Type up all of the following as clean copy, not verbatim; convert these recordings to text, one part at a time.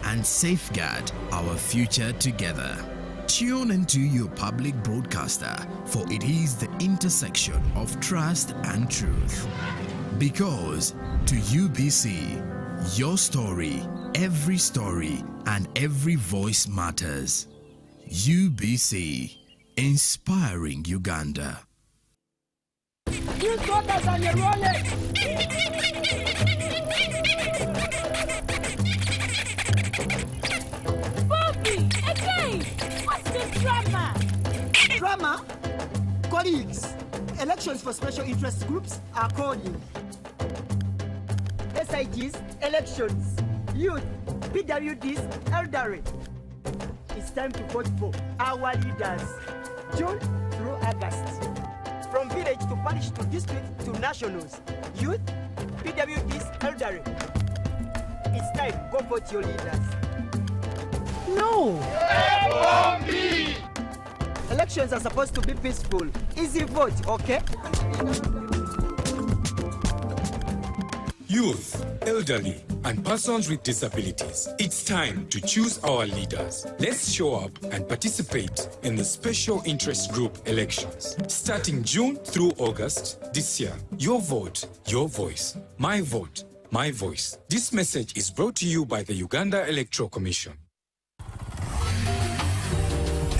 and safeguard our future together. Tune into your public broadcaster, for it is the intersection of trust and truth. Because to UBC, your story, and every voice matters. UBC, inspiring Uganda. You got us on your rolling. Bobby, again, what's the drama? Drama? Colleagues, elections for special interest groups are calling. SIGs, elections, youth, PWDs, elderly. It's time to vote for our leaders, June through August. From village to parish to district to nationals, youth, PWDs, elderly. It's time, go vote your leaders. No! Elections are supposed to be peaceful. Easy vote, okay? Youth, elderly, and persons with disabilities. It's time to choose our leaders. Let's show up and participate in the special interest group elections. Starting June through August this year. Your vote, your voice. My vote, my voice. This message is brought to you by the Uganda Electoral Commission.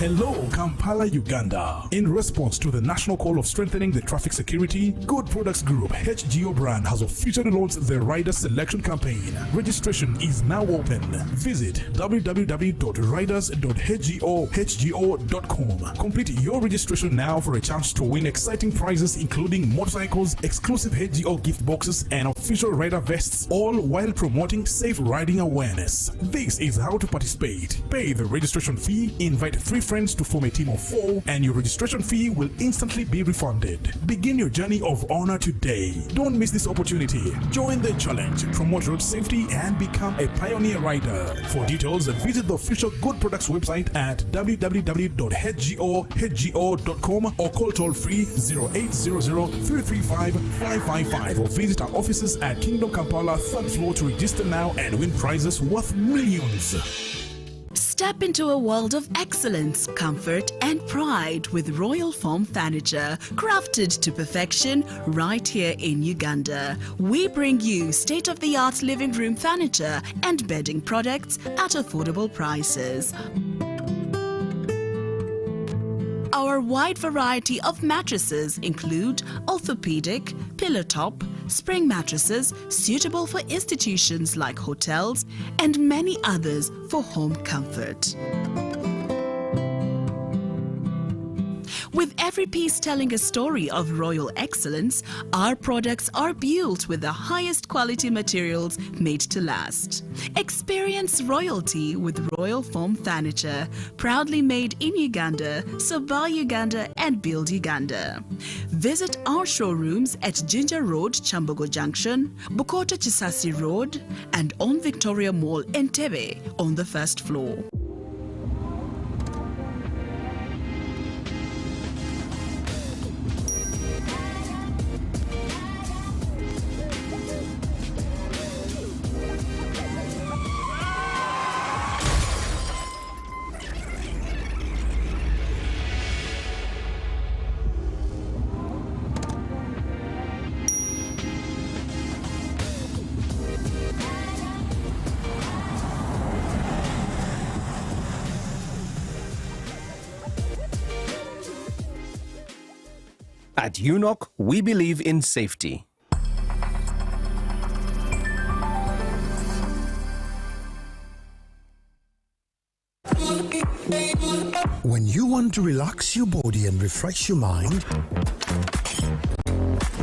Hello, Kampala, Uganda. In response to the national call of strengthening the traffic security, Good Products Group HGO brand has officially launched the Rider Selection Campaign. Registration is now open. Visit www.riders.hgo.com. Complete your registration now for a chance to win exciting prizes including motorcycles, exclusive HGO gift boxes, and official rider vests, all while promoting safe riding awareness. This is how to participate. Pay the registration fee, invite 3 friends to form a team of 4, and your registration fee will instantly be refunded. Begin your journey of honor today. Don't miss this opportunity. Join the challenge, promote road safety, and become a pioneer rider. For details, visit the official Good Products website at www.hgo.com or call toll-free 0800-335-555 or visit our offices at Kingdom Kampala 3rd floor to register now and win prizes worth millions. Step into a world of excellence, comfort, and pride with Royal Foam Furniture, crafted to perfection right here in Uganda. We bring you state-of-the-art living room furniture and bedding products at affordable prices. Our wide variety of mattresses include orthopedic, pillow top, spring mattresses suitable for institutions like hotels, and many others for home comfort. With every piece telling a story of royal excellence, our products are built with the highest quality materials made to last. Experience royalty with Royal Foam Furniture, proudly made in Uganda, so buy Uganda and build Uganda. Visit our showrooms at Ginger Road, Chambogo Junction, Bukota Chisasi Road, and on Victoria Mall, Entebbe, on the 1st floor. At UNOC, we believe in safety. When you want to relax your body and refresh your mind,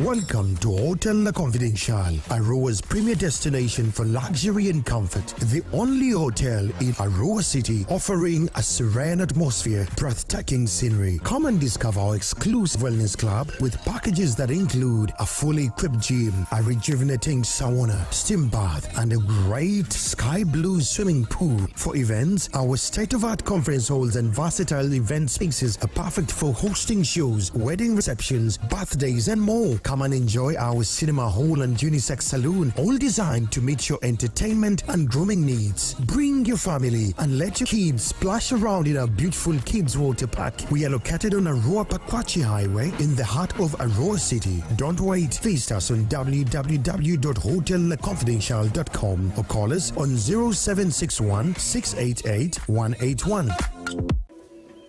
welcome to Hotel La Confidential, Aroa's premier destination for luxury and comfort. The only hotel in Aroa City offering a serene atmosphere, breathtaking scenery. Come and discover our exclusive wellness club with packages that include a fully equipped gym, a rejuvenating sauna, steam bath, and a great sky blue swimming pool. For events, our state-of-art conference halls and versatile event spaces are perfect for hosting shows, wedding receptions, birthdays, and more. Come and enjoy our cinema hall and unisex saloon, all designed to meet your entertainment and grooming needs. Bring your family and let your kids splash around in our beautiful kids water park. We are located on Arua Pakwachi Highway in the heart of Arua City. Don't wait. Visit us on www.hotelconfidential.com or call us on 0761 688 181.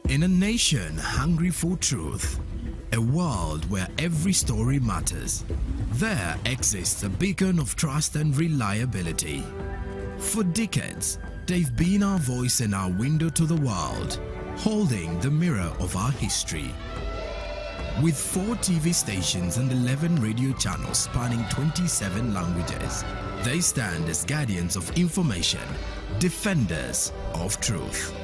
In a nation hungry for truth, a world where every story matters, there exists a beacon of trust and reliability. For decades, they've been our voice and our window to the world, holding the mirror of our history. With 4 TV stations and 11 radio channels spanning 27 languages, they stand as guardians of information, defenders of truth.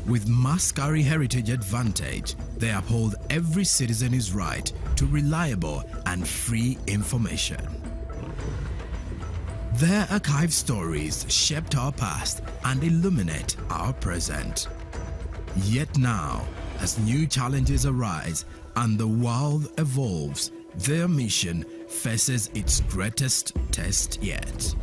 With Mascari Heritage Advantage, they uphold every citizen's right to reliable and free information. Their archive stories shaped our past and illuminate our present. Yet now, as new challenges arise and the world evolves, their mission faces its greatest test yet.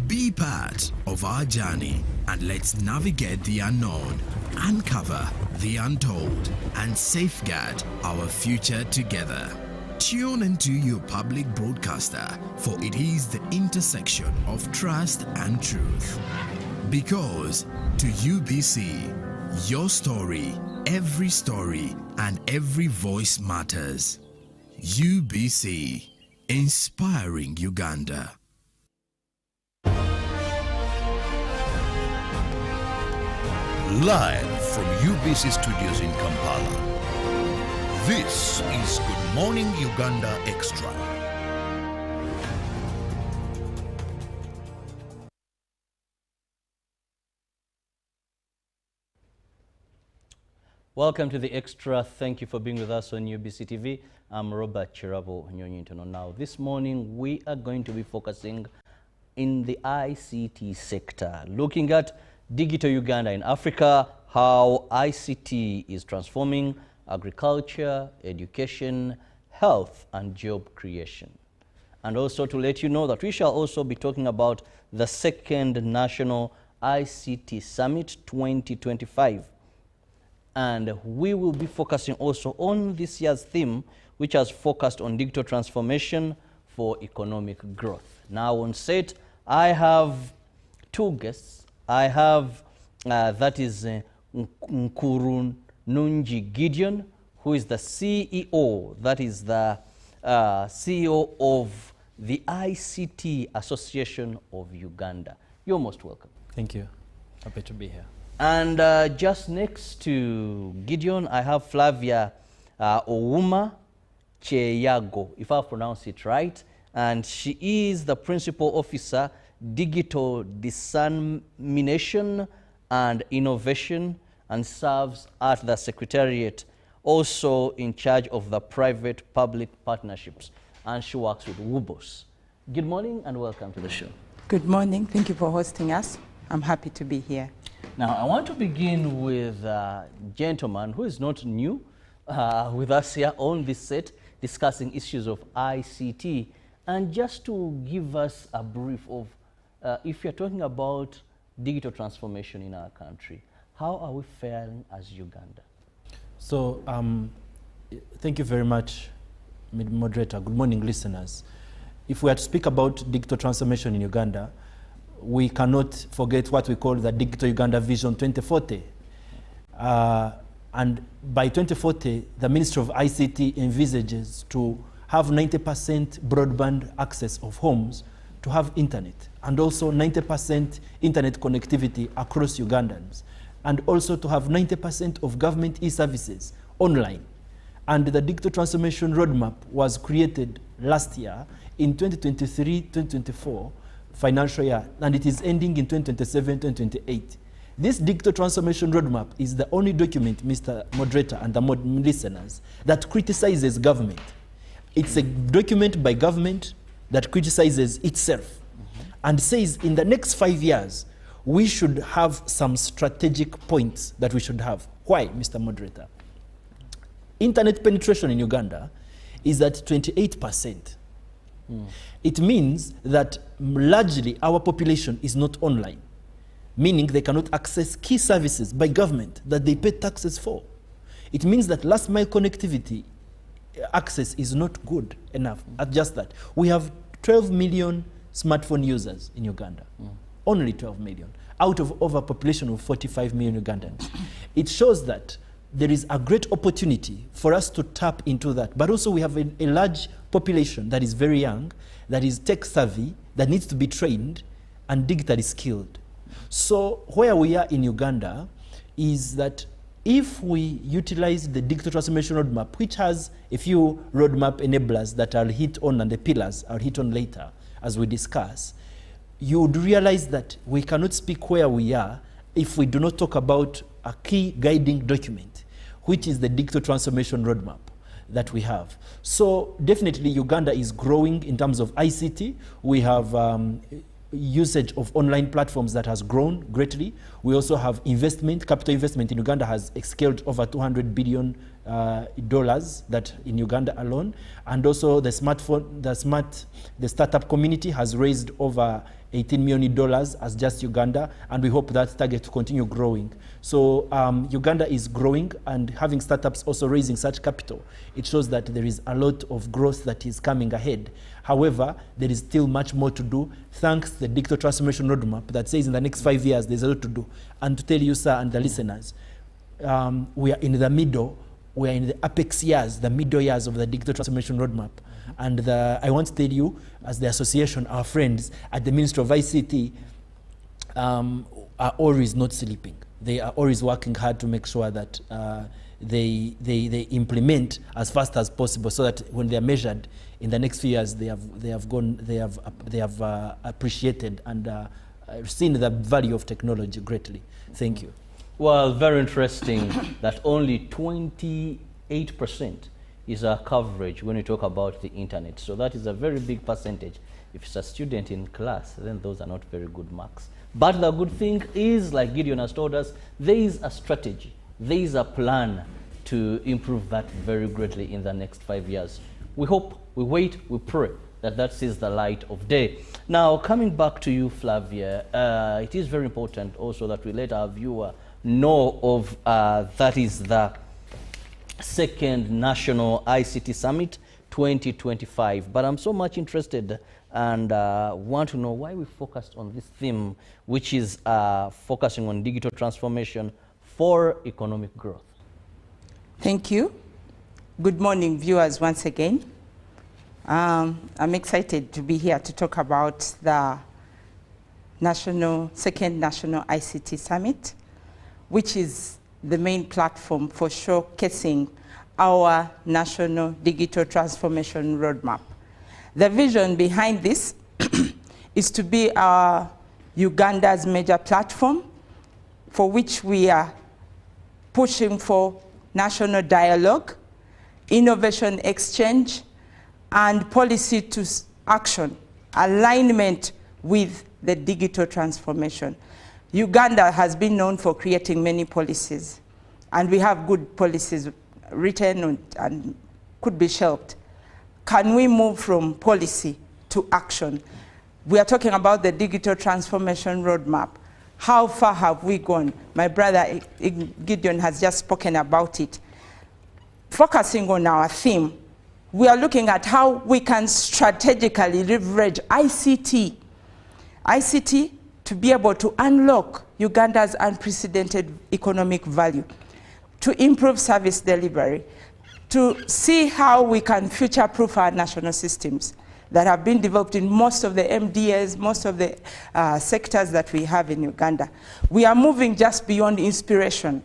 Be part of our journey and let's navigate the unknown, uncover the untold, and safeguard our future together. Tune into your public broadcaster, for it is the intersection of trust and truth. Because to UBC, your story, every story, and every voice matters. UBC, inspiring Uganda. Live from UBC Studios in Kampala, this is Good Morning Uganda Extra. Welcome to the Extra. Thank you for being with us on UBC TV. I'm Robert Chirabo Nyonyintono. Now, this morning we are going to be focusing in the ICT sector, looking at Digital Uganda in Africa, how ICT is transforming agriculture, education, health, and job creation. And also to let you know that we shall also be talking about the second National ICT Summit 2025. And we will be focusing also on this year's theme, which has focused on digital transformation for economic growth. Now on set, I have 2 guests. I have, that is Nkuru Nungi Gideon, who is the CEO, that is the CEO of the ICT Association of Uganda. You're most welcome. Thank you. Happy to be here. And just next to Gideon, I have Flavia Ouma Cheyago, if I've pronounced it right. And she is the Principal Officer, Digital Dissemination and Innovation, and serves at the Secretariat, also in charge of the private-public partnerships. And she works with WUBOS. Good morning and welcome to the show. Good morning. Thank you for hosting us. I'm happy to be here. Now, I want to begin with a gentleman who is not new with us here on this set, discussing issues of ICT. And just to give us a brief of, if you're talking about digital transformation in our country, how are we faring as Uganda? So, thank you very much, moderator. Good morning, listeners. If we are to speak about digital transformation in Uganda, we cannot forget what we call the Digital Uganda Vision 2040. And by 2040, the Ministry of ICT envisages to have 90% broadband access of homes to have internet, and also 90% internet connectivity across Ugandans, and also to have 90% of government e-services online. And the digital transformation roadmap was created last year in 2023-2024 financial year, and it is ending in 2027-2028. This digital transformation roadmap is the only document, Mr. Moderator and the listeners, that criticizes government. It's a document by government that criticizes itself and says in the next 5 years, we should have some strategic points that we should have. Why, Mr. Moderator? Internet penetration in Uganda is at 28%. It means that largely our population is not online, meaning they cannot access key services by government that they pay taxes for. It means that last mile connectivity access is not good enough at just that. We have 12 million smartphone users in Uganda, only 12 million, out of over a population of 45 million Ugandans. It shows that there is a great opportunity for us to tap into that. But also we have a large population that is very young, that is tech savvy, that needs to be trained and digitally skilled. So where we are in Uganda is that if we utilize the digital transformation roadmap, which has a few roadmap enablers that I'll hit on and the pillars I'll hit on later as we discuss, you would realize that we cannot speak where we are if we do not talk about a key guiding document, which is the digital transformation roadmap that we have. So definitely Uganda is growing in terms of ICT. We have usage of online platforms that has grown greatly. We also have investment, capital investment in Uganda has scaled over $200 billion that in Uganda alone. And also the startup community has raised over $18 million as just Uganda, and we hope that target to continue growing. So Uganda is growing, and having startups also raising such capital, it shows that there is a lot of growth that is coming ahead. However, there is still much more to do, thanks to the digital transformation roadmap that says in the next 5 years there's a lot to do. And to tell you, sir, and the listeners, we are in the middle, we are in the apex years, the middle years of the digital transformation roadmap. And I want to tell you, as the association, our friends at the Ministry of ICT are always not sleeping. They are always working hard to make sure that they implement as fast as possible, so that when they are measured in the next few years, they have appreciated and seen the value of technology greatly. Thank you. Well, very interesting that only 28% is our coverage when we talk about the internet. So that is a very big percentage. If it's a student in class, then those are not very good marks. But the good thing is, like Gideon has told us, there is a strategy, there is a plan to improve that very greatly in the next 5 years. We hope, we wait, we pray that that sees the light of day. Now, coming back to you, Flavia, it is very important also that we let our viewer know of that is the second National ICT Summit 2025. But I'm so much interested and want to know why we focused on this theme, which is focusing on digital transformation for economic growth. Thank you. Good morning, viewers, once again. I'm excited to be here to talk about the second National ICT Summit, which is the main platform for showcasing our national digital transformation roadmap. The vision behind this is to be Uganda's major platform, for which we are pushing for national dialogue, innovation exchange, and policy to action, alignment with the digital transformation. Uganda has been known for creating many policies, and we have good policies written and could be shelved. Can we move from policy to action? We are talking about the digital transformation roadmap. How far have we gone? My brother Gideon has just spoken about it. Focusing on our theme, we are looking at how we can strategically leverage ICT to be able to unlock Uganda's unprecedented economic value, to improve service delivery, to see how we can future-proof our national systems that have been developed in most of the MDAs, most of the sectors that we have in Uganda. We are moving just beyond inspiration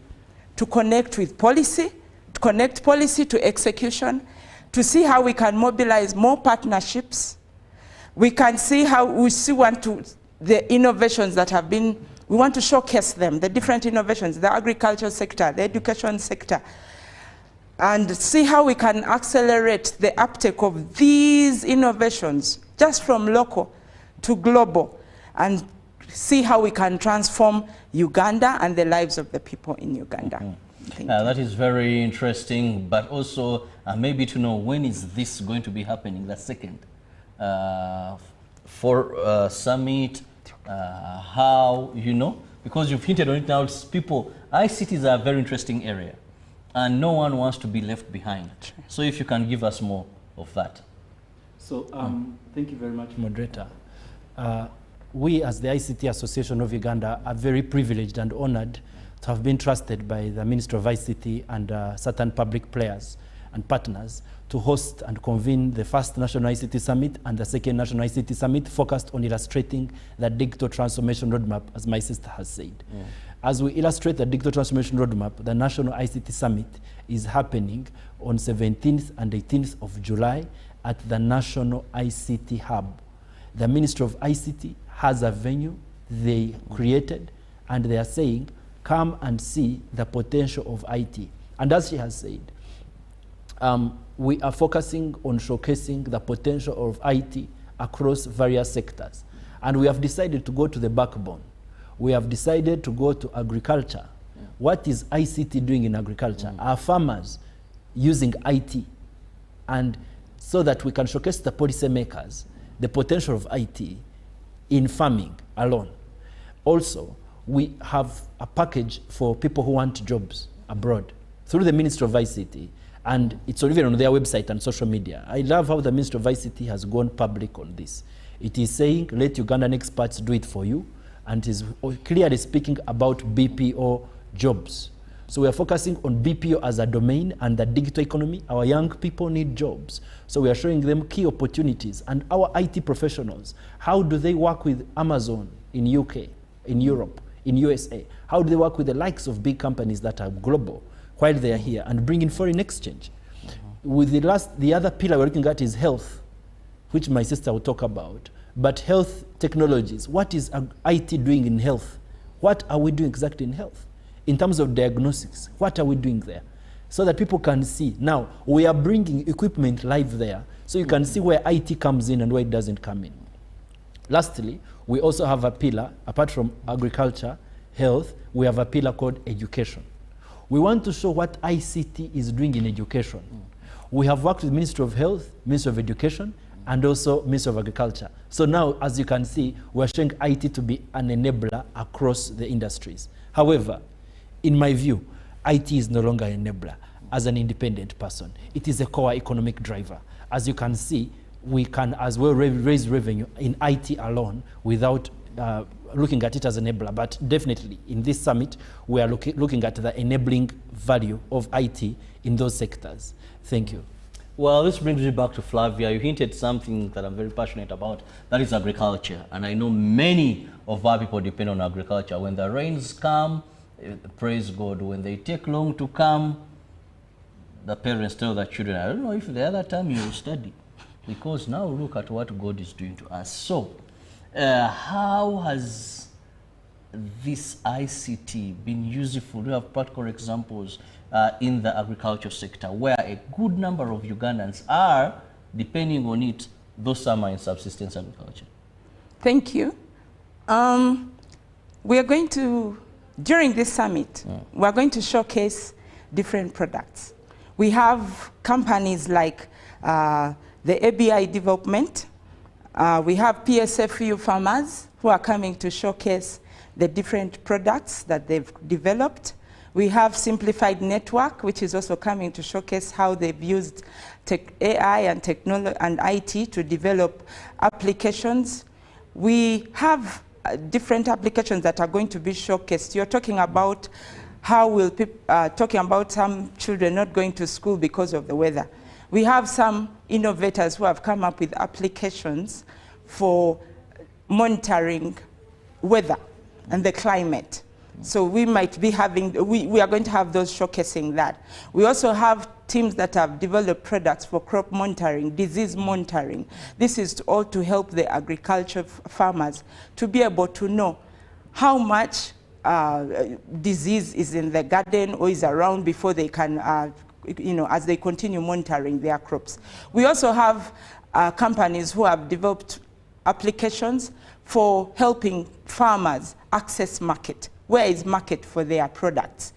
to connect with policy, to connect policy to execution, to see how we can mobilize more partnerships. We can see how the innovations that have been, we want to showcase them, the different innovations, the agricultural sector, the education sector, and see how we can accelerate the uptake of these innovations just from local to global, and see how we can transform Uganda and the lives of the people in Uganda. That is very interesting, but also maybe to know when is this going to be happening, the second for summit, how, because you've hinted on it now, people, ICTs are a very interesting area and no one wants to be left behind. So if you can give us more of that. So thank you very much, moderator. We as the ICT Association of Uganda are very privileged and honored to have been trusted by the Minister of ICT and certain public players and partners to host and convene the first National ICT Summit and the second National ICT Summit focused on illustrating the digital transformation roadmap, as my sister has said. As we illustrate the digital transformation roadmap, the National ICT Summit is happening on 17th and 18th of July at the National ICT Hub. The Ministry of ICT has a venue they created, and they are saying, come and see the potential of IT. And as she has said, we are focusing on showcasing the potential of IT across various sectors. And we have decided to go to the backbone. We have decided to go to agriculture. What is ICT doing in agriculture? Are farmers using IT? And so that we can showcase the policymakers the potential of IT in farming alone. Also, we have a package for people who want jobs abroad through the Ministry of ICT, and it's even on their website and social media. I love how the Ministry of ICT has gone public on this. It is saying, let Ugandan experts do it for you, and is clearly speaking about BPO jobs. So we are focusing on BPO as a domain and the digital economy. Our young people need jobs. So we are showing them key opportunities. And our IT professionals, how do they work with Amazon in UK, in Europe, in USA? How do they work with the likes of big companies that are global while they are here and bring in foreign exchange? With the other pillar we're looking at is health, which my sister will talk about. But health technologies, what is IT doing in health? What are we doing exactly in health? In terms of diagnostics, what are we doing there? So that people can see. Now, we are bringing equipment live there, so you can see where IT comes in and where it doesn't come in. Lastly, we also have a pillar, apart from agriculture, health, we have a pillar called education. We want to show what ICT is doing in education. We have worked with Ministry of Health, Ministry of Education, and also Ministry of Agriculture. So now, as you can see, we're showing IT to be an enabler across the industries. However, in my view, IT is no longer an enabler as an independent person. It is a core economic driver. As you can see, we can as well raise revenue in IT alone without looking at it as an enabler. But definitely, in this summit, we are looking at the enabling value of IT in those sectors. Thank you. Well, this brings me back to Flavia. You hinted something that I'm very passionate about. That is agriculture. And I know many of our people depend on agriculture. When the rains come, praise God. When they take long to come, the parents tell their children, I don't know if the other time you will study, because now look at what God is doing to us. So, how has this ICT been useful? Do you have practical examples in the agriculture sector where a good number of Ugandans are depending on it, though some are in subsistence agriculture? Thank you. We are going to, during this summit, we are going to showcase different products. We have companies like the ABI development. We have PSFU farmers who are coming to showcase the different products that they've developed. We have Simplified Network, which is also coming to showcase how they've used AI and technology and IT to develop applications. We have different applications that are going to be showcased. You're talking about how will people, talking about some children not going to school because of the weather. We have some innovators who have come up with applications for monitoring weather and the climate. So we might be having, we are going to have those showcasing that. We also have teams that have developed products for crop monitoring, disease monitoring. This is all to help the agriculture farmers to be able to know how much disease is in the garden or is around before they can, as they continue monitoring their crops. We also have companies who have developed applications for helping farmers access market. Where is market for their products?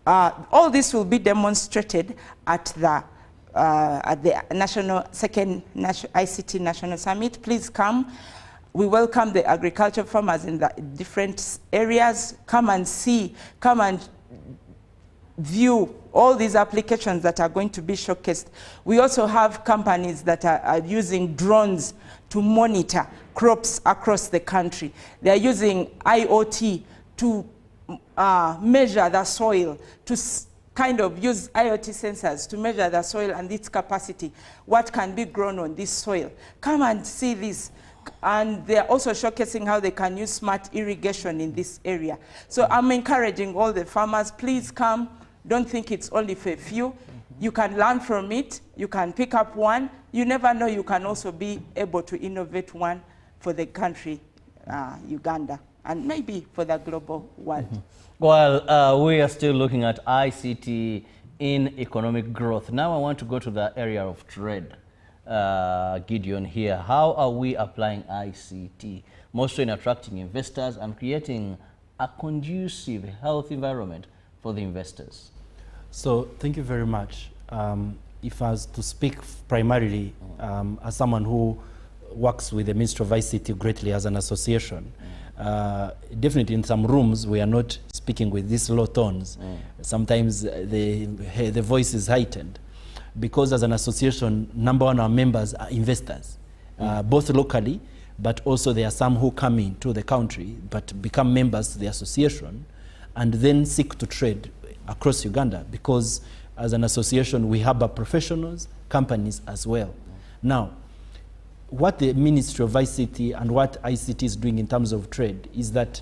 All this will be demonstrated at the second ICT National Summit. Please come. We welcome the agriculture farmers in the different areas. Come and see, come and view all these applications that are going to be showcased. We also have companies that are using drones to monitor crops across the country. They are using IoT to measure the soil, to kind of use IoT sensors to measure the soil and its capacity, what can be grown on this soil. Come and see this. And they're also showcasing how they can use smart irrigation in this area. So I'm encouraging all the farmers, please come. Don't think it's only for a few. You can learn from it. You can pick up one. You never know, you can also be able to innovate one for the country, Uganda, and maybe for the global world. Well, we are still looking at ICT in economic growth. Now I want to go to the area of trade. Gideon here, how are we applying ICT, mostly in attracting investors and creating a conducive, healthy environment for the investors? So thank you very much. If I was to speak primarily as someone who works with the Ministry of ICT greatly as an association, definitely in some rooms we are not speaking with these low tones. Sometimes the voice is heightened. Because as an association, number one, our members are investors, both locally, but also there are some who come into the country, but become members of the association, and then seek to trade across Uganda, because as an association, we harbor professionals, companies as well. Now, what the Ministry of ICT and what ICT is doing in terms of trade is that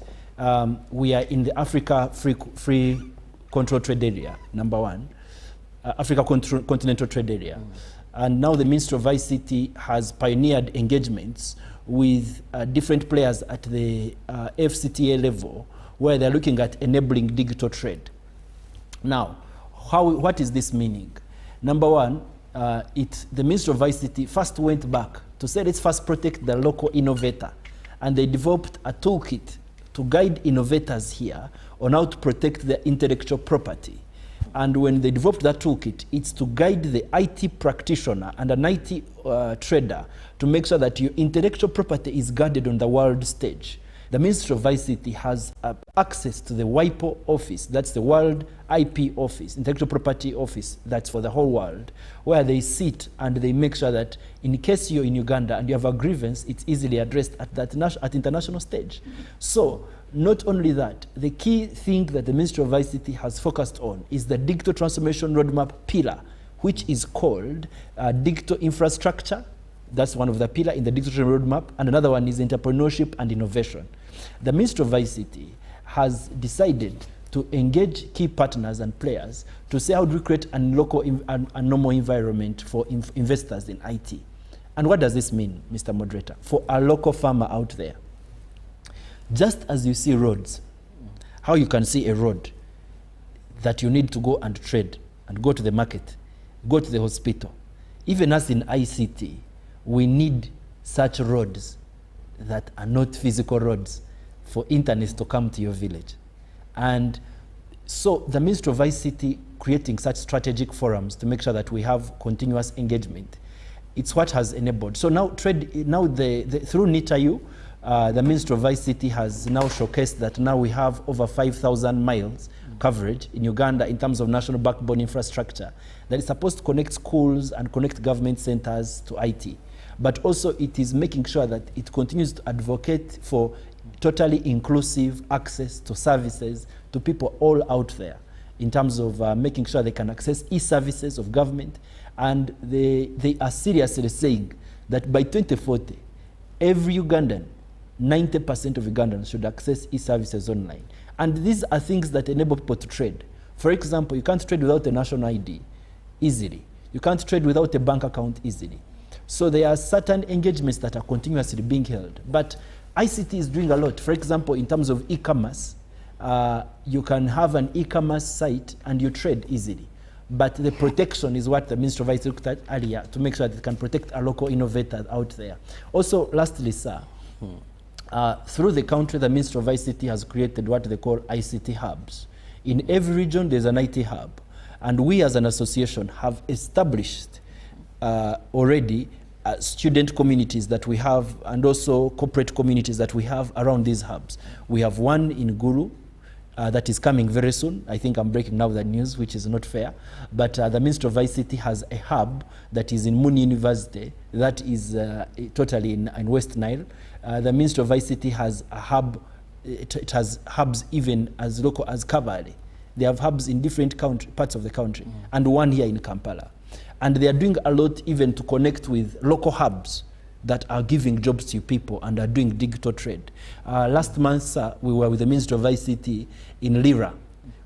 we are in the Africa Free Control Trade Area, number one. Africa Continental Trade Area. And now the Ministry of ICT has pioneered engagements with different players at the FCTA level, where they're looking at enabling digital trade. Now, what is this meaning? Number one, the Ministry of ICT first went back to say, let's first protect the local innovator. And they developed a toolkit to guide innovators here on how to protect their intellectual property. And when they developed that toolkit, it's to guide the IT practitioner and an IT trader to make sure that your intellectual property is guarded on the world stage. The Ministry of ICT has access to the WIPO office, that's the World IP Office, Intellectual Property Office, that's for the whole world, where they sit and they make sure that in case you're in Uganda and you have a grievance, it's easily addressed at that international stage. So, not only that, the key thing that the Ministry of ICT has focused on is the digital transformation roadmap pillar, which is called digital infrastructure. That's one of the pillars in the digital roadmap, and another one is entrepreneurship and innovation. The Ministry of ICT has decided to engage key partners and players to say how do we create a local a normal environment for investors in IT. And what does this mean, Mr. Moderator? For a local farmer out there, just as you see roads, how you can see a road that you need to go and trade and go to the market, go to the hospital. Even as in ICT, we need such roads that are not physical roads for internet to come to your village. And so the Ministry of ICT creating such strategic forums to make sure that we have continuous engagement. It's what has enabled. So now trade, now through NITAU, the Ministry of ICT has now showcased that now we have over 5,000 miles coverage in Uganda in terms of national backbone infrastructure that is supposed to connect schools and connect government centers to IT. But also it is making sure that it continues to advocate for totally inclusive access to services to people all out there in terms of making sure they can access e-services of government. And they are seriously saying that by 2040, every Ugandan, 90% of Ugandans should access e-services online. And these are things that enable people to trade. For example, you can't trade without a national ID easily. You can't trade without a bank account easily. So there are certain engagements that are continuously being held. But ICT is doing a lot. For example, in terms of e-commerce, you can have an e-commerce site and you trade easily. But the protection is what the Ministry of ICT looked at earlier to make sure that it can protect a local innovator out there. Also, lastly, sir, through the country, the Ministry of ICT has created what they call ICT hubs. In every region, there's an IT hub. And we as an association have established already student communities that we have, and also corporate communities that we have around these hubs. We have one in Gulu that is coming very soon. I think I'm breaking now the news, which is not fair. But the Ministry of ICT has a hub that is in Muni University, that is totally in West Nile. The Ministry of ICT has a hub, it has hubs even as local as Kabale. They have hubs in different parts of the country, and one here in Kampala. And they are doing a lot even to connect with local hubs that are giving jobs to people and are doing digital trade. Last month, we were with the Ministry of ICT in Lira,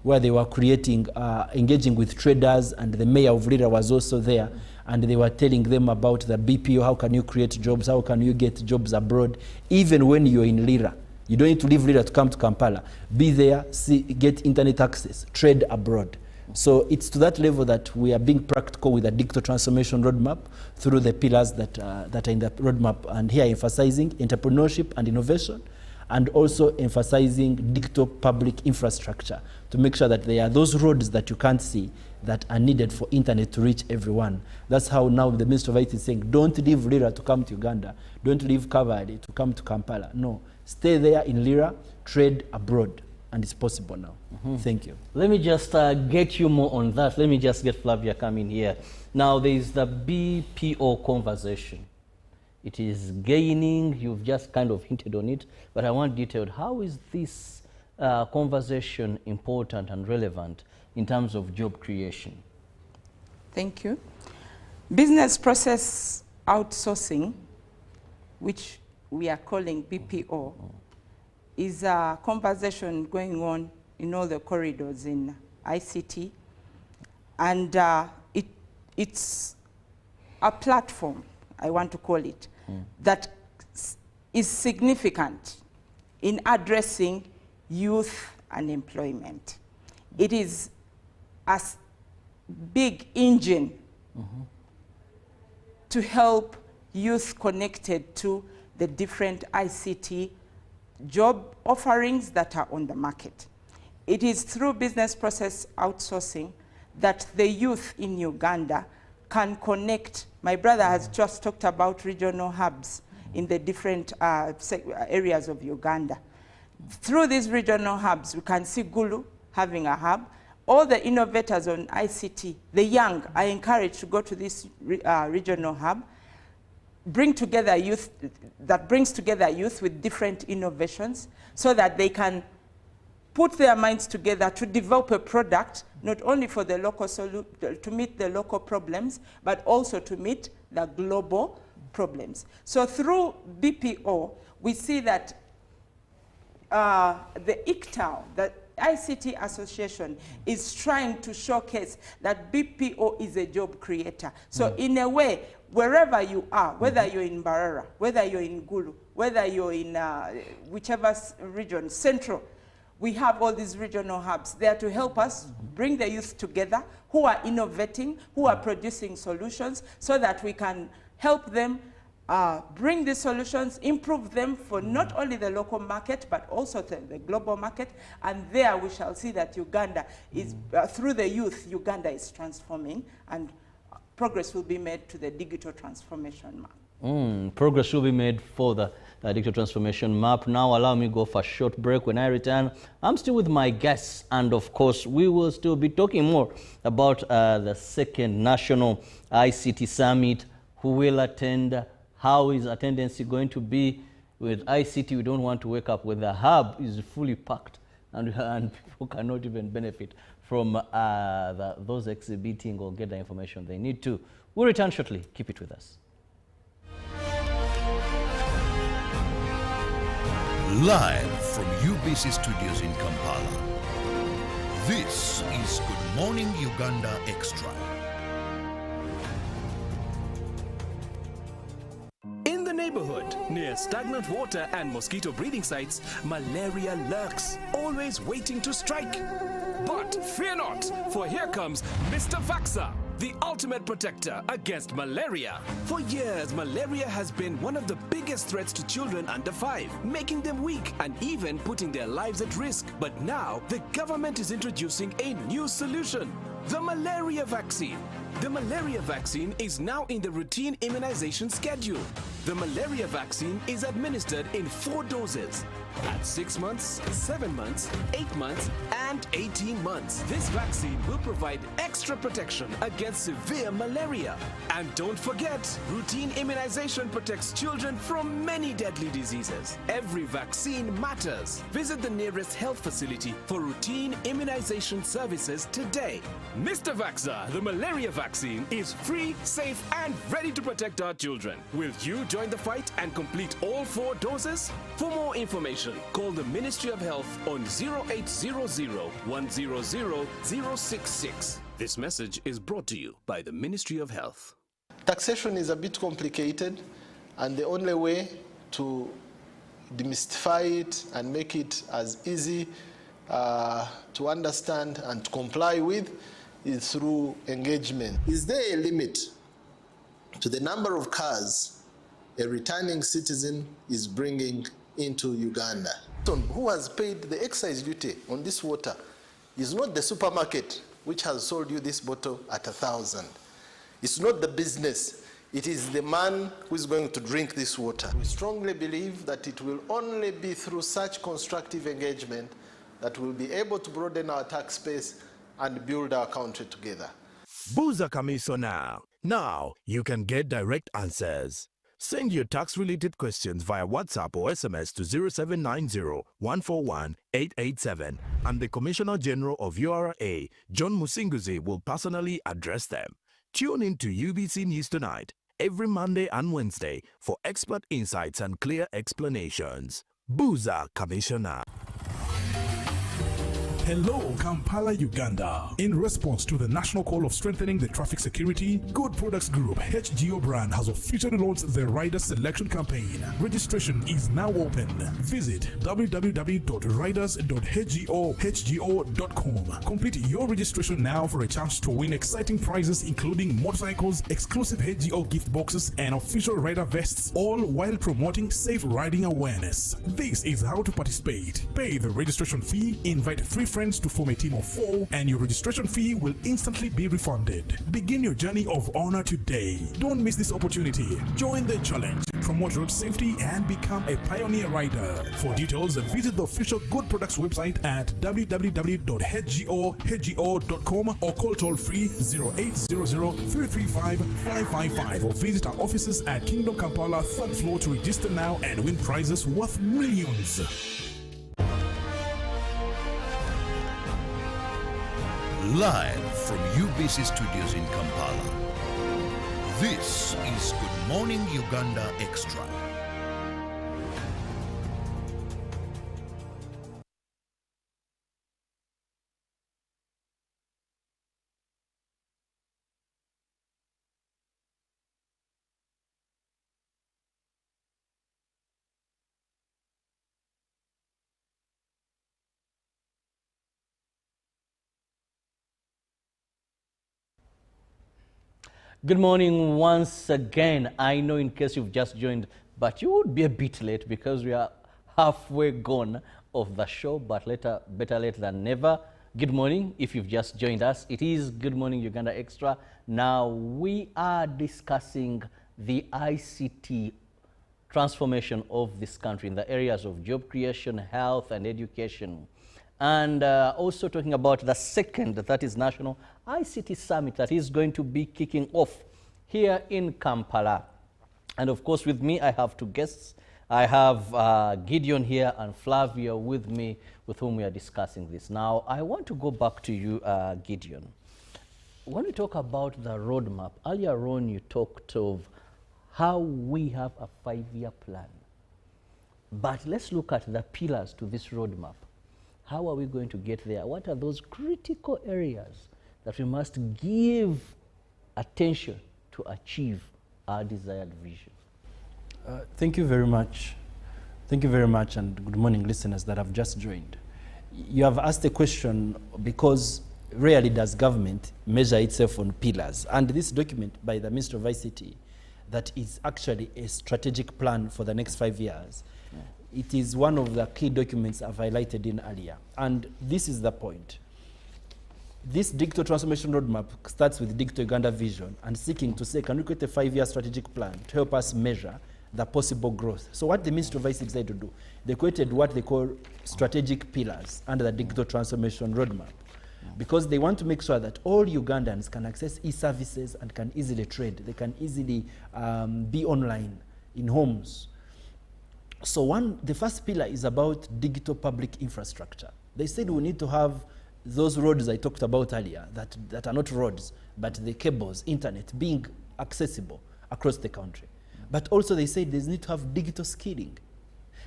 where they were creating, engaging with traders, and the mayor of Lira was also there, and they were telling them about the BPO, how can you create jobs, how can you get jobs abroad, even when you're in Lira. You don't need to leave Lira to come to Kampala. Be there, get internet access, trade abroad. So it's to that level that we are being practical with a digital transformation roadmap through the pillars that are in the roadmap, and here emphasizing entrepreneurship and innovation, and also emphasizing digital public infrastructure to make sure that there are those roads that you can't see that are needed for internet to reach everyone. That's how now the Minister of IT is saying, don't leave Lira to come to Uganda, don't leave Kavadi to come to Kampala. No, stay there in Lira, trade abroad. And it's possible now. Thank you. Let me just get you more on that. Let me just get Flavia coming here. Now, there is the BPO conversation. It is gaining. You've just kind of hinted on it, but I want detailed. How is this conversation important and relevant in terms of job creation? Thank you. Business process outsourcing, which we are calling BPO, is a conversation going on in all the corridors in ICT. And it's a platform, I want to call it, that is significant in addressing youth unemployment. It is a big engine to help youth connected to the different ICT job offerings that are on the market. It is through business process outsourcing that the youth in Uganda can connect. My brother has just talked about regional hubs in the different areas of Uganda. Through these regional hubs, we can see Gulu having a hub. All the innovators on ICT, the young, are encouraged to go to this regional hub, bring together youth, that brings together youth with different innovations so that they can put their minds together to develop a product, not only for the local to meet the local problems, but also to meet the global problems. So through BPO, we see that the ICTAO, the ICT Association, is trying to showcase that BPO is a job creator. So in a way, wherever you are, whether you're in Barara, whether you're in Gulu, whether you're in whichever region, central, we have all these regional hubs there to help us bring the youth together who are innovating, who are producing solutions, so that we can help them bring these solutions, improve them for not only the local market, but also the global market. And there we shall see that Uganda is, through the youth, Uganda is transforming, and progress will be made to the digital transformation map. Progress will be made for the digital transformation map. Now allow me to go for a short break. When I return, I'm still with my guests, and of course we will still be talking more about the second National ICT Summit. Who will attend? How is attendance going to be? With ICT, we don't want to wake up with the hub is fully packed, and people cannot even benefit from those exhibiting or get the information they need to. We'll return shortly. Keep it with us. Live from UBC studios in Kampala, this is Good Morning Uganda Extra. In the neighborhood, near stagnant water and mosquito breeding sites, malaria lurks, always waiting to strike. But fear not, for here comes Mr. Vaxxer. the ultimate protector against malaria. For years, malaria has been one of the biggest threats to children under 5, making them weak and even putting their lives at risk. But now, the government is introducing a new solution: the malaria vaccine. The malaria vaccine is now in the routine immunization schedule. The malaria vaccine is administered in 4 doses at 6 months, 7 months, 8 months, and 18 months. This vaccine will provide extra protection against severe malaria. And don't forget, routine immunization protects children from many deadly diseases. Every vaccine matters. Visit the nearest health facility for routine immunization services today. Mr. Vaxxer, the malaria vaccine is free, safe, and ready to protect our children. Will you join the fight and complete all 4 doses? For more information, call the Ministry of Health on 0800 100 066. This message is brought to you by the Ministry of Health. Taxation is a bit complicated, and the only way to demystify it and make it as easy to understand and to comply with is through engagement. Is there a limit to the number of cars a returning citizen is bringing into Uganda? Who has paid the excise duty on this water is not the supermarket which has sold you this bottle at 1,000. It's not the business. It is the man who is going to drink this water. We strongly believe that it will only be through such constructive engagement that we'll be able to broaden our tax base and build our country together. Buza Commissioner. Now you can get direct answers. Send your tax-related questions via WhatsApp or SMS to 0790-141-887, and the Commissioner General of URA, John Musinguzi, will personally address them. Tune in to UBC News Tonight every Monday and Wednesday for expert insights and clear explanations. Buza Commissioner. Hello, Kampala, Uganda. In response to the national call of strengthening the traffic security, Good Products Group HGO brand has officially launched the Rider Selection Campaign. Registration is now open. Visit www.riders.hgo.com. Complete your registration now for a chance to win exciting prizes including motorcycles, exclusive HGO gift boxes, and official rider vests, all while promoting safe riding awareness. This is how to participate. Pay the registration fee, invite 3 friends to form a team of 4, and your registration fee will instantly be refunded. Begin your journey of honor today. Don't miss this opportunity. Join the challenge, promote road safety, and become a pioneer rider. For details, visit the official Good Products website at www.hgo.com or call toll free 0800-335-555 or visit our offices at Kingdom Kampala 3rd floor to register now and win prizes worth millions. Live from UBC Studios in Kampala, this is Good Morning Uganda Extra. Good morning once again. I know in case you've just joined, but you would be a bit late because we are halfway gone of the show, but better late than never. Good morning if you've just joined us. It is Good Morning Uganda Extra. Now we are discussing the ICT transformation of this country in the areas of job creation, health and education. And also talking about the second, that is National ICT Summit that is going to be kicking off here in Kampala. And of course with me I have 2 guests. I have Gideon here and Flavia with me, with whom we are discussing this. Now I want to go back to you, Gideon. When we talk about the roadmap, earlier on you talked of how we have a 5-year plan. But let's look at the pillars to this roadmap. How are we going to get there? What are those critical areas that we must give attention to achieve our desired vision? Thank you very much. Thank you very much, and good morning, listeners that have just joined. You have asked a question because rarely does government measure itself on pillars. And this document by the Minister of ICT, that is actually a strategic plan for the next 5 years, it is one of the key documents I've highlighted in earlier. And this is the point. This digital transformation roadmap starts with Digital Uganda vision and seeking to say, can we create a 5-year strategic plan to help us measure the possible growth? So what the Ministry of ICT decided to do, they created what they call strategic pillars under the digital transformation roadmap, because they want to make sure that all Ugandans can access e-services and can easily trade. They can easily be online in homes. So the first pillar is about digital public infrastructure. They said we need to have those roads I talked about earlier that are not roads, but the cables, internet, being accessible across the country. But also they said they need to have digital skilling.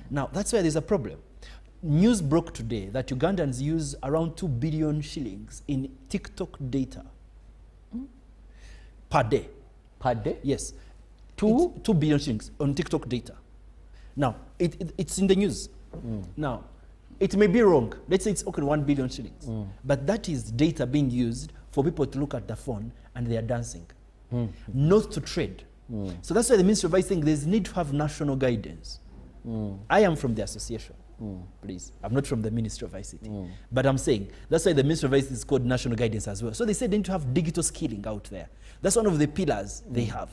Now, that's where there's a problem. News broke today that Ugandans use around 2 billion shillings in TikTok data per day. Per day? Yes. 2 billion shillings on TikTok data. Now, it's in the news. Now, it may be wrong. Let's say it's okay, 1 billion shillings. But that is data being used for people to look at the phone and they are dancing, not to trade. So that's why the Ministry of ICT saying there's need to have national guidance. I am from the association. Please, I'm not from the Ministry of ICT. But I'm saying, that's why the Ministry of ICT is called national guidance as well. So they said they need to have digital skilling out there. That's one of the pillars they have.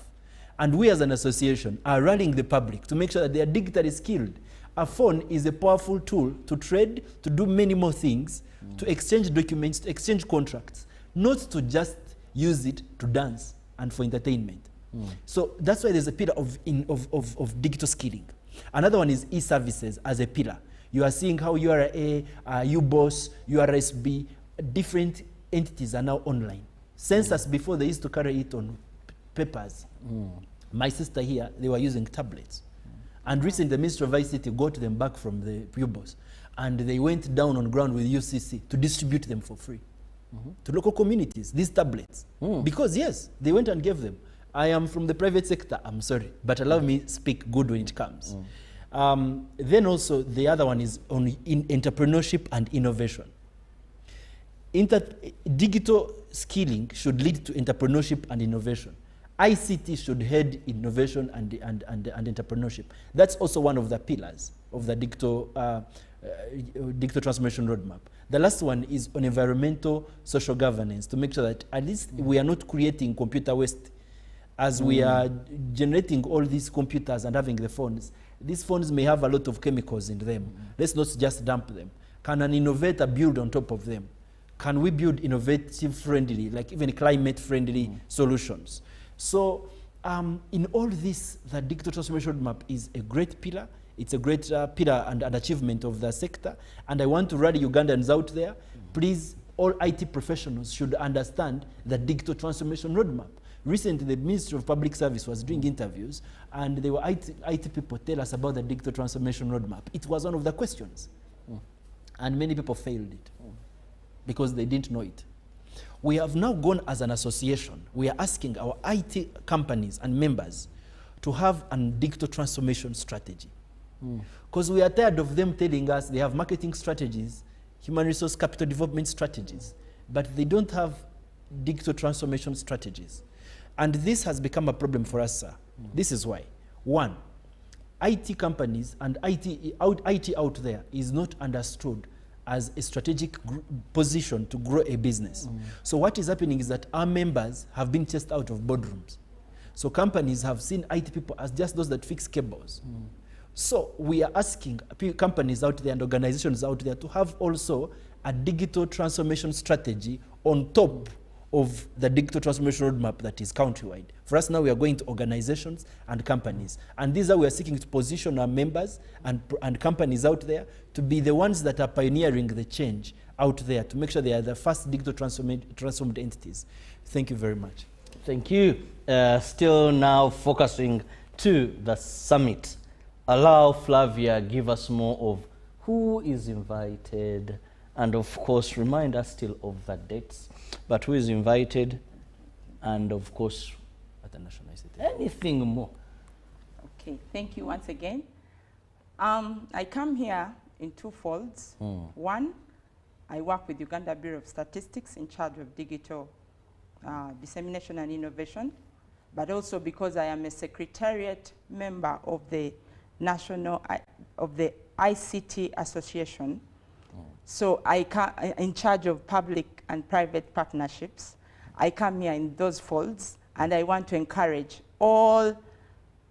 And we as an association are rallying the public to make sure that they are digitally skilled. A phone is a powerful tool to trade, to do many more things, to exchange documents, to exchange contracts, not to just use it to dance and for entertainment. So that's why there's a pillar of digital skilling. Another one is e-services as a pillar. You are seeing how URA, UBOS, URSB, different entities are now online. Census before they used to carry it on papers. My sister here, they were using tablets. And recently the Ministry of ICT got them back from the UBOS and they went down on ground with UCC to distribute them for free to local communities, these tablets. Because yes, they went and gave them. I am from the private sector, I'm sorry, but allow me speak good when it comes. Then also the other one is on entrepreneurship and innovation. Digital skilling should lead to entrepreneurship and innovation. ICT should head innovation and entrepreneurship. That's also one of the pillars of the digital transformation roadmap. The last one is on environmental social governance, to make sure that at least we are not creating computer waste. As we are generating all these computers and having the phones, these phones may have a lot of chemicals in them. Let's not just dump them. Can an innovator build on top of them? Can we build innovative friendly, like even climate friendly solutions? So in all this, the digital transformation roadmap is a great pillar. It's a great pillar and an achievement of the sector. And I want to rally Ugandans out there. Please, all IT professionals should understand the digital transformation roadmap. Recently, the Ministry of Public Service was doing interviews, and they were IT people tell us about the digital transformation roadmap. It was one of the questions. And many people failed it because they didn't know it. We have now gone as an association. We are asking our IT companies and members to have a digital transformation strategy. Because we are tired of them telling us they have marketing strategies, human resource capital development strategies, but they don't have digital transformation strategies. And this has become a problem for us, sir. This is why. One, IT companies and IT out there is not understood as a strategic position to grow a business. So what is happening is that our members have been chased out of boardrooms. So companies have seen IT people as just those that fix cables. So we are asking companies out there and organizations out there to have also a digital transformation strategy on top of the digital transformation roadmap that is countrywide. For us now, we are going to organizations and companies. And these are we are seeking to position our members and companies out there to be the ones that are pioneering the change out there, to make sure they are the first digital transformed entities. Thank you very much. Thank you. Still now focusing to the summit. Allow Flavia give us more of who is invited, and of course remind us still of the dates, but who is invited, and of course at the national ICT. Anything more? Okay, thank you once again. I come here in two folds. One, I work with Uganda Bureau of Statistics in charge of digital dissemination and innovation, but also because I am a secretariat member of the ICT Association. So in charge of public and private partnerships. I come here in those folds, and I want to encourage all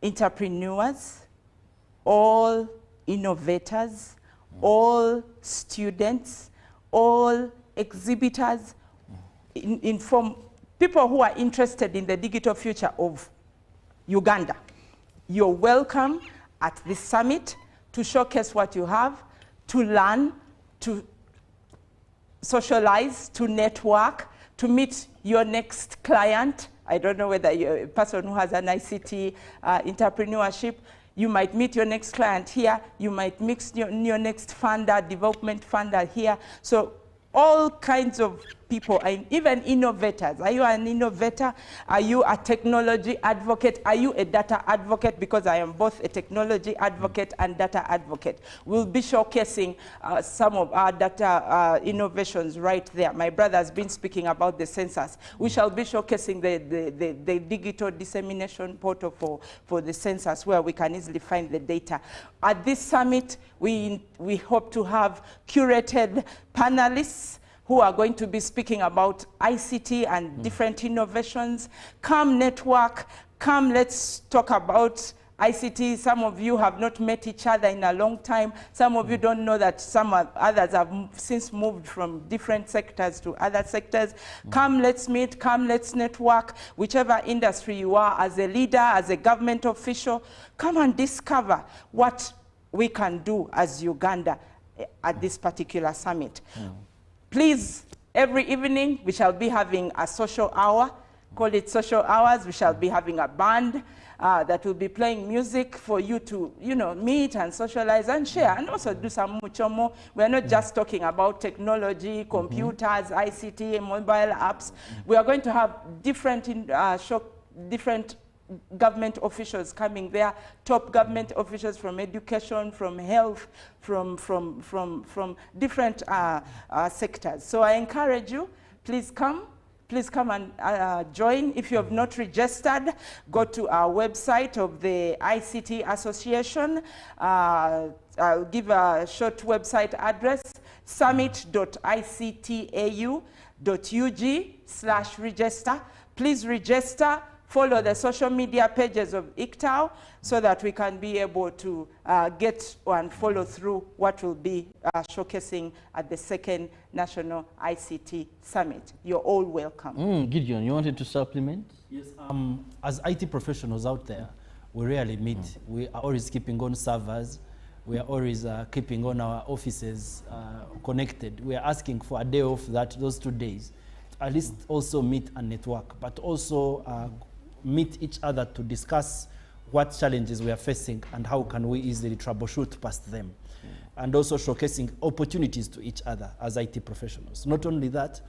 entrepreneurs, all innovators, all students, all exhibitors, people who are interested in the digital future of Uganda. You're welcome at this summit to showcase what you have, to learn, to socialize, to network, to meet your next client. I don't know whether you're a person who has an ICT entrepreneurship. You might meet your next client here. You might meet your next funder, development funder here. So all kinds of people, and even innovators. Are you an innovator? Are you a technology advocate? Are you a data advocate? Because I am both a technology advocate and data advocate. We'll be showcasing some of our data innovations right there. My brother has been speaking about the census. We shall be showcasing the digital dissemination portal for the census, where we can easily find the data. At this summit, we hope to have curated panelists who are going to be speaking about ICT and different innovations. Come network, come let's talk about ICT. Some of you have not met each other in a long time. Some of you don't know that others have since moved from different sectors to other sectors. Come let's meet, come let's network. Whichever industry you are, as a leader, as a government official, come and discover what we can do as Uganda at this particular summit. Please, every evening, we shall be having a social hour. Call it social hours. We shall be having a band that will be playing music for you to, meet and socialize and share, and also do some muchomo. We're not just talking about technology, computers, ICT, mobile apps. We are going to have different government officials coming there, top government officials from education, from health, from different sectors. So I encourage you, please come and join. If you have not registered, go to our website of the ICT Association. I'll give a short website address, summit.ictau.ug/register. Please register. Follow the social media pages of ICTAU so that we can be able to get and follow through what will be showcasing at the second National ICT Summit. You're all welcome. Gideon, you wanted to supplement? Yes. As IT professionals out there, we rarely meet. We are always keeping on servers. We are always keeping on our offices connected. We are asking for a day off those 2 days. At least also meet and network, but also meet each other to discuss what challenges we are facing and how can we easily troubleshoot past them. And also showcasing opportunities to each other as IT professionals. Not only that,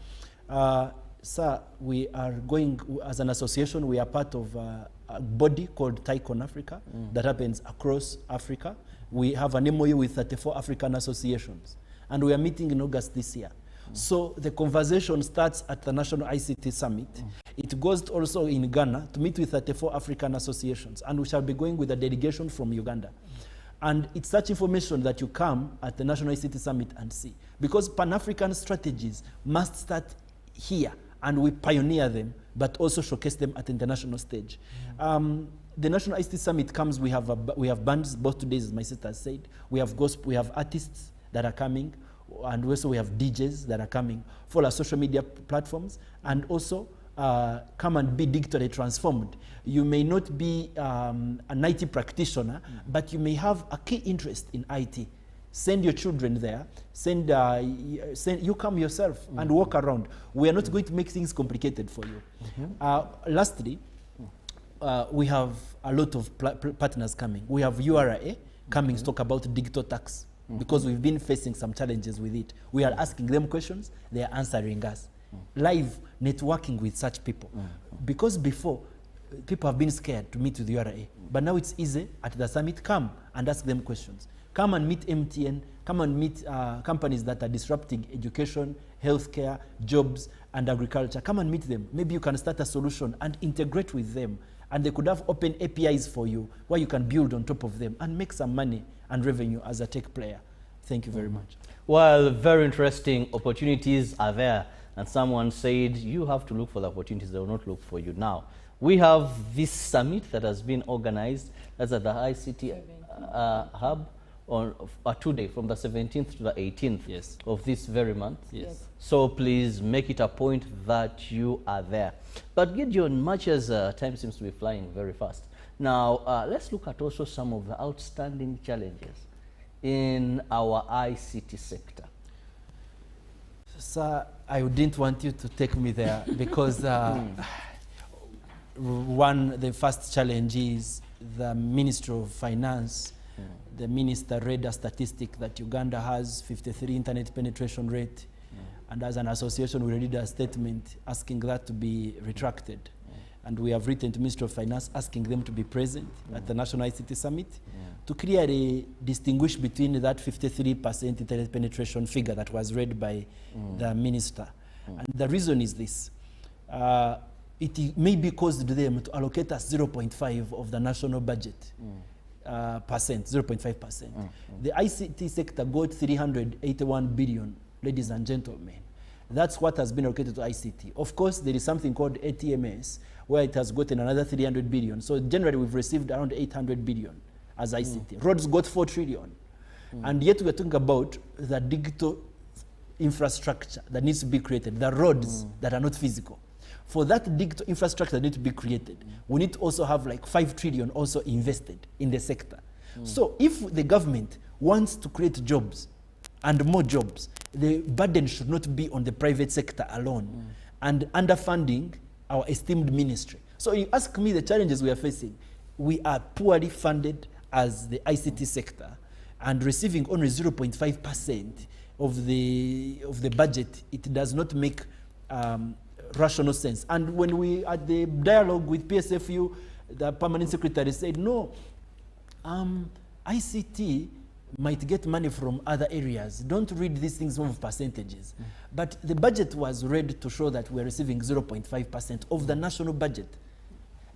sir, we are going, as an association, we are part of a body called TICON Africa that happens across Africa. We have an MOU with 34 African associations, and we are meeting in August this year. So the conversation starts at the National ICT Summit. It goes also in Ghana to meet with 34 African associations, and we shall be going with a delegation from Uganda. And it's such information that you come at the National ICT Summit and see. Because Pan-African strategies must start here, and we pioneer them, but also showcase them at the international stage. The National ICT Summit comes, we have bands both 2 days, as my sister has said. We have gospel, we have artists that are coming, and also we have DJs that are coming for our social media platforms, and also come and be digitally transformed. You may not be an IT practitioner, but you may have a key interest in IT. Send your children there, you come yourself and walk around. We are not going to make things complicated for you. Lastly, we have a lot of partners coming. We have URA coming to talk about digital tax. Because we've been facing some challenges with it. We are asking them questions, they are answering us. Live networking with such people. Because before, people have been scared to meet with URA, but now it's easy at the summit. Come and ask them questions. Come and meet MTN, Come and meet companies that are disrupting education, healthcare, jobs, and agriculture. Come and meet them. Maybe you can start a solution and integrate with them. And they could have open APIs for you where you can build on top of them and make some money and revenue as a tech player. Thank you very much. Well, very interesting opportunities are there. And someone said, you have to look for the opportunities, they will not look for you. Now, we have this summit that has been organized. That's at the ICT Hub on a 2-day from the 17th to the 18th of this very month. Yes. So please make it a point that you are there. But Gideon, much as time seems to be flying very fast, now let's look at also some of the outstanding challenges in our ICT sector. Sir, I didn't want you to take me there because the first challenge is the Ministry of Finance. The minister read a statistic that Uganda has 53 internet penetration rate, and as an association we read a statement asking that to be retracted. And we have written to Ministry of Finance asking them to be present at the National ICT Summit to clearly distinguish between that 53% internet penetration figure that was read by the minister. And the reason is this. It may be caused them to allocate us 0.5 of the national budget. 0.5%. The ICT sector got 381 billion, ladies and gentlemen. That's what has been allocated to ICT. Of course, there is something called ATMS, where it has gotten another 300 billion. So generally, we've received around 800 billion as ICT. Roads got 4 trillion. And yet we're talking about the digital infrastructure that needs to be created, the roads that are not physical. For that digital infrastructure that needs to be created, we need to also have like 5 trillion also invested in the sector. So if the government wants to create jobs and more jobs, the burden should not be on the private sector alone and underfunding our esteemed ministry. So you ask me the challenges we are facing. We are poorly funded as the ICT sector and receiving only 0.5% of the budget. It does not make rational sense. And when we at the dialogue with PSFU, the permanent secretary said, no, ICT might get money from other areas. Don't read these things of percentages. But the budget was read to show that we're receiving 0.5% of the national budget.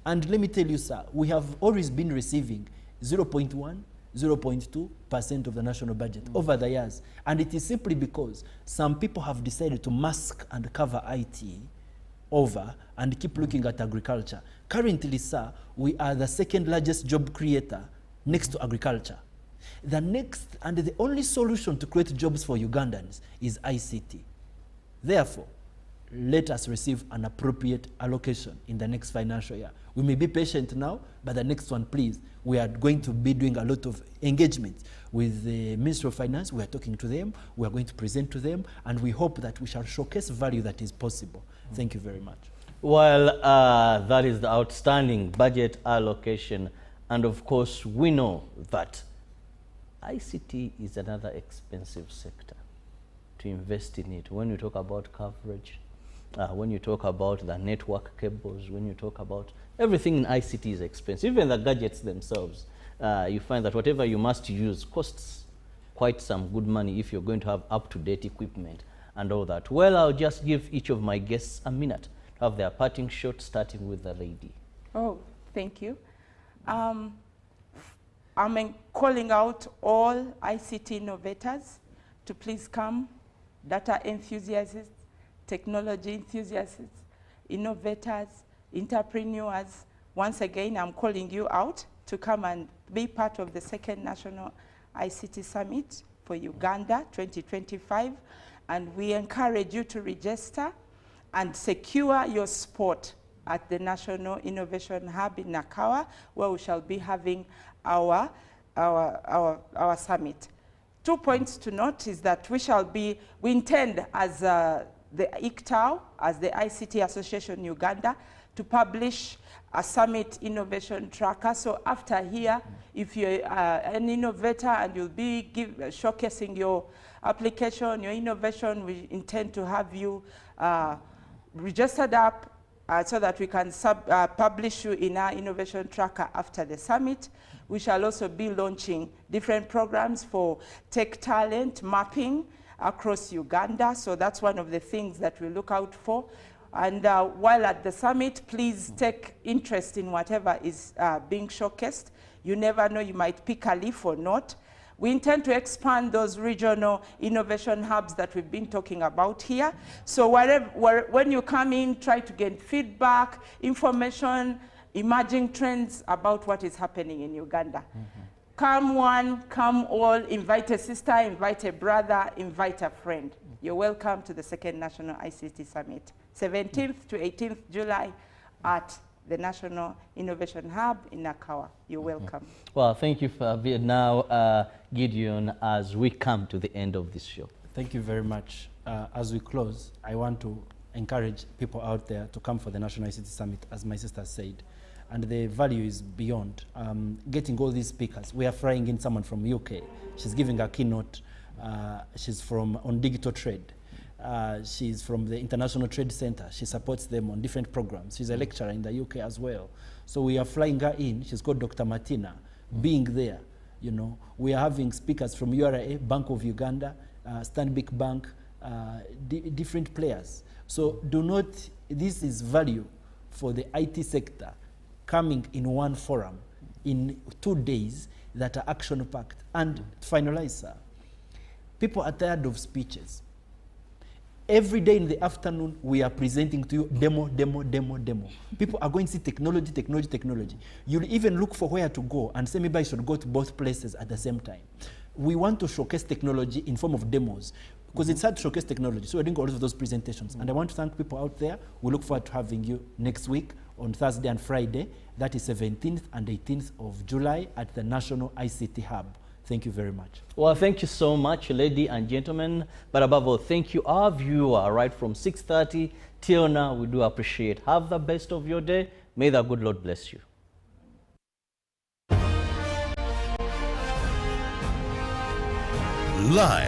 And let me tell you, sir, we have always been receiving 0.1, 0.2% of the national budget over the years. And it is simply because some people have decided to mask and cover IT over and keep looking at agriculture. Currently, sir, we are the second largest job creator next to agriculture. The next and the only solution to create jobs for Ugandans is ICT. Therefore, let us receive an appropriate allocation in the next financial year. We may be patient now, but the next one, please, we are going to be doing a lot of engagement with the Ministry of Finance. We are talking to them, we are going to present to them, and we hope that we shall showcase value that is possible. Thank you very much. Well, that is the outstanding budget allocation. And of course, we know that ICT is another expensive sector to invest in it. When you talk about coverage, when you talk about the network cables, when you talk about everything in ICT is expensive. Even the gadgets themselves, you find that whatever you must use costs quite some good money if you're going to have up-to-date equipment and all that. Well, I'll just give each of my guests a minute to have their parting shot, starting with the lady. Oh, thank you. I'm calling out all ICT innovators to please come, data enthusiasts, technology enthusiasts, innovators, entrepreneurs. Once again, I'm calling you out to come and be part of the second National ICT Summit for Uganda 2025. And we encourage you to register and secure your spot at the National Innovation Hub in Nakawa, where we shall be having our summit. 2 points to note is that we intend as the ICTAO, as the ICT Association Uganda, to publish a summit innovation tracker. So after here, if you're an innovator and you'll be showcasing your application, your innovation, we intend to have you registered up so that we can publish you in our innovation tracker after the summit. We shall also be launching different programs for tech talent mapping across Uganda. So that's one of the things that we look out for. And while at the summit, please take interest in whatever is being showcased. You never know, you might pick a leaf or not. We intend to expand those regional innovation hubs that we've been talking about here. So when you come in, try to get feedback, information, emerging trends about what is happening in Uganda. Come one, come all, invite a sister, invite a brother, invite a friend. You're welcome to the second National ICT Summit, 17th to 18th July at the National Innovation Hub in Nakawa. You're welcome. Well, thank you, Fabia. Now, Gideon, as we come to the end of this show. Thank you very much. As we close, I want to encourage people out there to come for the National ICT Summit, as my sister said. And the value is beyond getting all these speakers. We are flying in someone from UK. She's giving a keynote. She's on digital trade. She's from the International Trade Center. She supports them on different programs. She's a lecturer in the UK as well. So we are flying her in. She's called Dr. Martina. Being there, you know, we are having speakers from URA, Bank of Uganda, Stanbic Bank, different players. So this is value for the IT sector coming in one forum in 2 days that are action-packed. And to finalize, sir, people are tired of speeches. Every day in the afternoon, we are presenting to you demo. People are going to see technology. You'll even look for where to go and say maybe I should go to both places at the same time. We want to showcase technology in form of demos because it's hard to showcase technology. So we're doing all of those presentations. And I want to thank people out there. We look forward to having you next week on Thursday and Friday. That is 17th and 18th of July at the National ICT Hub. Thank you very much. Well, thank you so much, ladies and gentlemen. But above all, thank you, our viewer, right from 6:30 till now. We do appreciate. Have the best of your day. May the good Lord bless you. Live